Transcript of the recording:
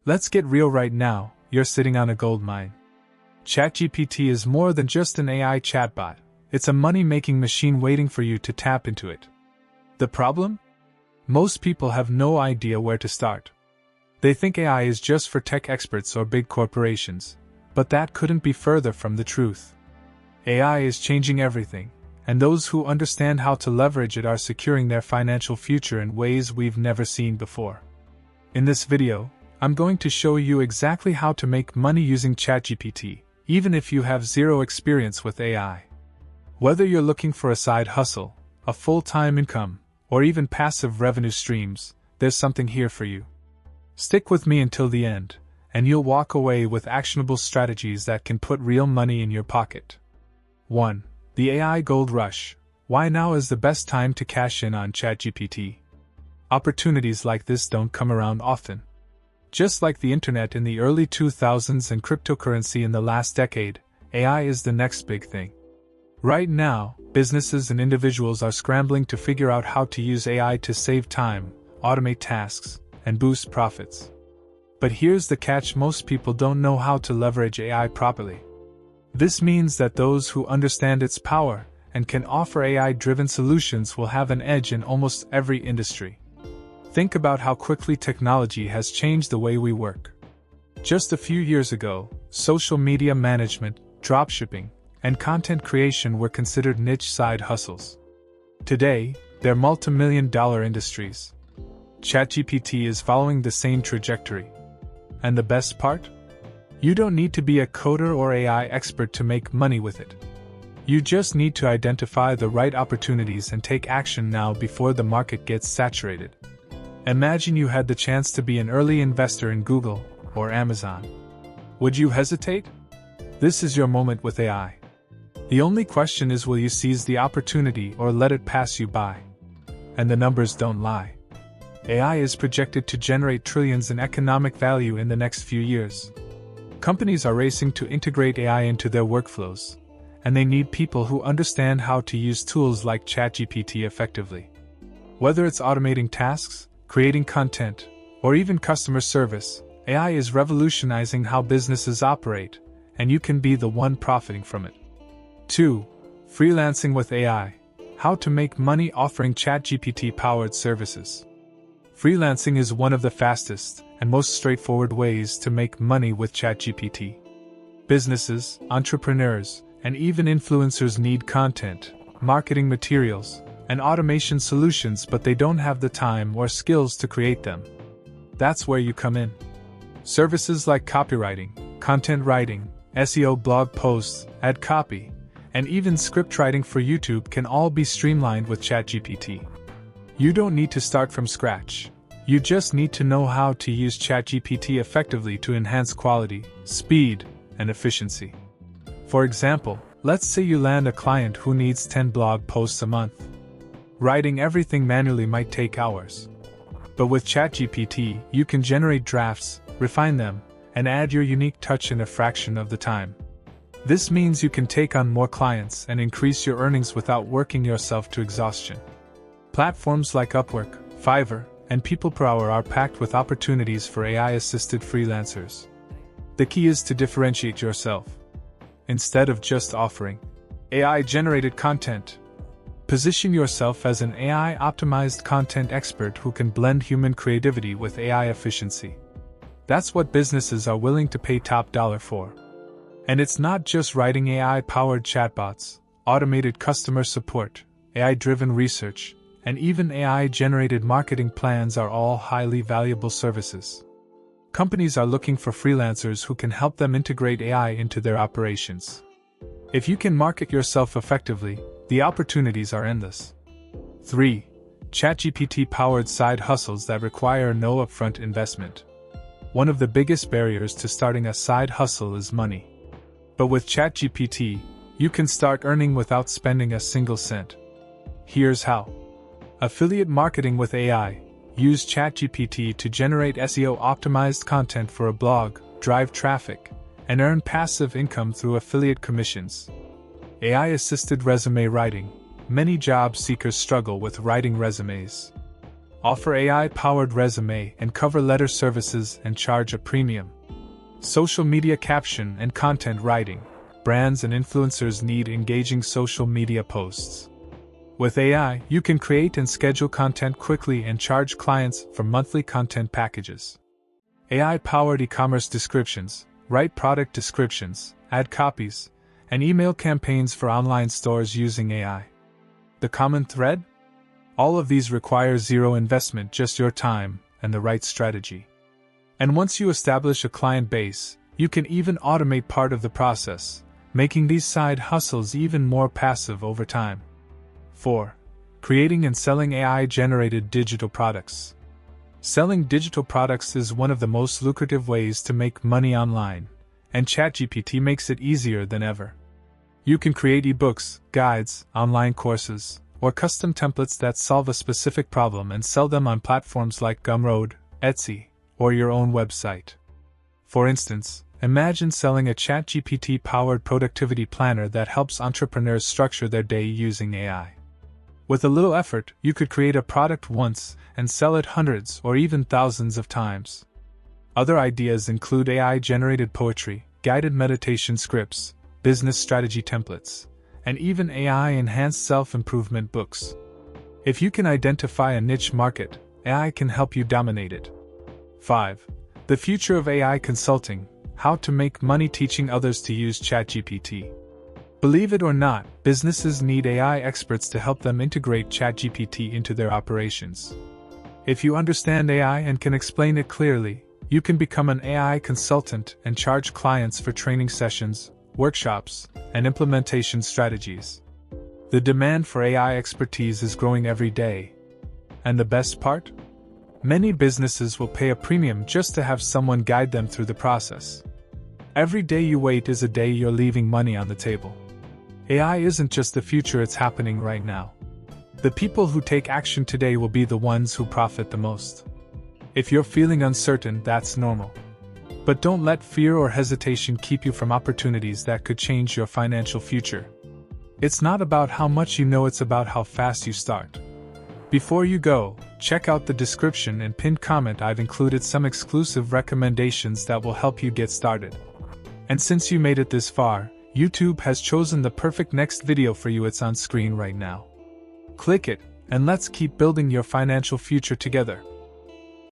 Let's get real right now, you're sitting on a gold mine. ChatGPT is more than just an AI chatbot, it's a money-making machine waiting for you to tap into it. The problem? Most people have no idea where to start. They think AI is just for tech experts or big corporations, but that couldn't be further from the truth. AI is changing everything, and those who understand how to leverage it are securing their financial future in ways we've never seen before. In this video, I'm going to show you exactly how to make money using ChatGPT, even if you have zero experience with AI. Whether you're looking for a side hustle, a full-time income, or even passive revenue streams, there's something here for you. Stick with me until the end, and you'll walk away with actionable strategies that can put real money in your pocket. 1. The AI Gold Rush. Why now is the best time to cash in on ChatGPT? Opportunities like this don't come around often. Just like the internet in the early 2000s and cryptocurrency in the last decade, AI is the next big thing. Right now, businesses and individuals are scrambling to figure out how to use AI to save time, automate tasks, and boost profits. But here's the catch: most people don't know how to leverage AI properly. This means that those who understand its power and can offer AI-driven solutions will have an edge in almost every industry. Think about how quickly technology has changed the way we work. Just a few years ago, social media management, dropshipping, and content creation were considered niche side hustles. Today, they're multi-million-dollar industries. ChatGPT is following the same trajectory. And the best part? You don't need to be a coder or AI expert to make money with it. You just need to identify the right opportunities and take action now before the market gets saturated. Imagine you had the chance to be an early investor in Google or Amazon. Would you hesitate? This is your moment with AI. The only question is, will you seize the opportunity or let it pass you by? And the numbers don't lie. AI is projected to generate trillions in economic value in the next few years. Companies are racing to integrate AI into their workflows, and they need people who understand how to use tools like ChatGPT effectively. Whether it's automating tasks, creating content, or even customer service, AI is revolutionizing how businesses operate, and you can be the one profiting from it. 2. Freelancing with AI. How to make money offering ChatGPT-powered services. Freelancing is one of the fastest and most straightforward ways to make money with ChatGPT. Businesses, entrepreneurs, and even influencers need content, marketing materials, and automation solutions, but they don't have the time or skills to create them. That's where you come in. Services like copywriting, content writing, SEO blog posts, ad copy, and even script writing for YouTube can all be streamlined with ChatGPT. You don't need to start from scratch. You just need to know how to use ChatGPT effectively to enhance quality, speed, and efficiency. For example, let's say you land a client who needs 10 blog posts a month. Writing everything manually might take hours. But with ChatGPT, you can generate drafts, refine them, and add your unique touch in a fraction of the time. This means you can take on more clients and increase your earnings without working yourself to exhaustion. Platforms like Upwork, Fiverr, and People Per Hour are packed with opportunities for AI-assisted freelancers. The key is to differentiate yourself. Instead of just offering AI-generated content, position yourself as an AI-optimized content expert who can blend human creativity with AI efficiency. That's what businesses are willing to pay top dollar for. And it's not just writing. AI-powered chatbots, automated customer support, AI-driven research, and even AI-generated marketing plans are all highly valuable services. Companies are looking for freelancers who can help them integrate AI into their operations. If you can market yourself effectively, the opportunities are endless. 3. ChatGPT-powered side hustles that require no upfront investment. One of the biggest barriers to starting a side hustle is money. But with ChatGPT, you can start earning without spending a single cent. Here's how. Affiliate marketing with AI. Use ChatGPT to generate SEO-optimized content for a blog, drive traffic, and earn passive income through affiliate commissions. AI-assisted resume writing. Many job seekers struggle with writing resumes. Offer AI-powered resume and cover letter services and charge a premium. Social media caption and content writing. Brands and influencers need engaging social media posts. With AI, you can create and schedule content quickly and charge clients for monthly content packages. AI-powered e-commerce descriptions. Write product descriptions, add copies, and email campaigns for online stores using AI. The common thread? All of these require zero investment, just your time and the right strategy. And once you establish a client base, you can even automate part of the process, making these side hustles even more passive over time. 4. Creating and selling AI-generated digital products. Selling digital products is one of the most lucrative ways to make money online, and ChatGPT makes it easier than ever. You can create ebooks, guides, online courses, or custom templates that solve a specific problem and sell them on platforms like Gumroad, Etsy, or your own website. For instance, imagine selling a ChatGPT-powered productivity planner that helps entrepreneurs structure their day using AI. With a little effort, you could create a product once and sell it hundreds or even thousands of times. Other ideas include AI-generated poetry, guided meditation scripts, business strategy templates, and even AI-enhanced self-improvement books. If you can identify a niche market, AI can help you dominate it. 5. The future of AI consulting. How to make money teaching others to use ChatGPT. Believe it or not, businesses need AI experts to help them integrate ChatGPT into their operations. If you understand AI and can explain it clearly, you can become an AI consultant and charge clients for training sessions, workshops, and implementation strategies. The demand for AI expertise is growing every day. And the best part? Many businesses will pay a premium just to have someone guide them through the process. Every day you wait is a day you're leaving money on the table. AI isn't just the future, it's happening right now. The people who take action today will be the ones who profit the most. If you're feeling uncertain, that's normal. But don't let fear or hesitation keep you from opportunities that could change your financial future. It's not about how much you know, it's about how fast you start. Before you go, check out the description and pinned comment. I've included some exclusive recommendations that will help you get started. And since you made it this far, YouTube has chosen the perfect next video for you. It's on screen right now. Click it, and let's keep building your financial future together.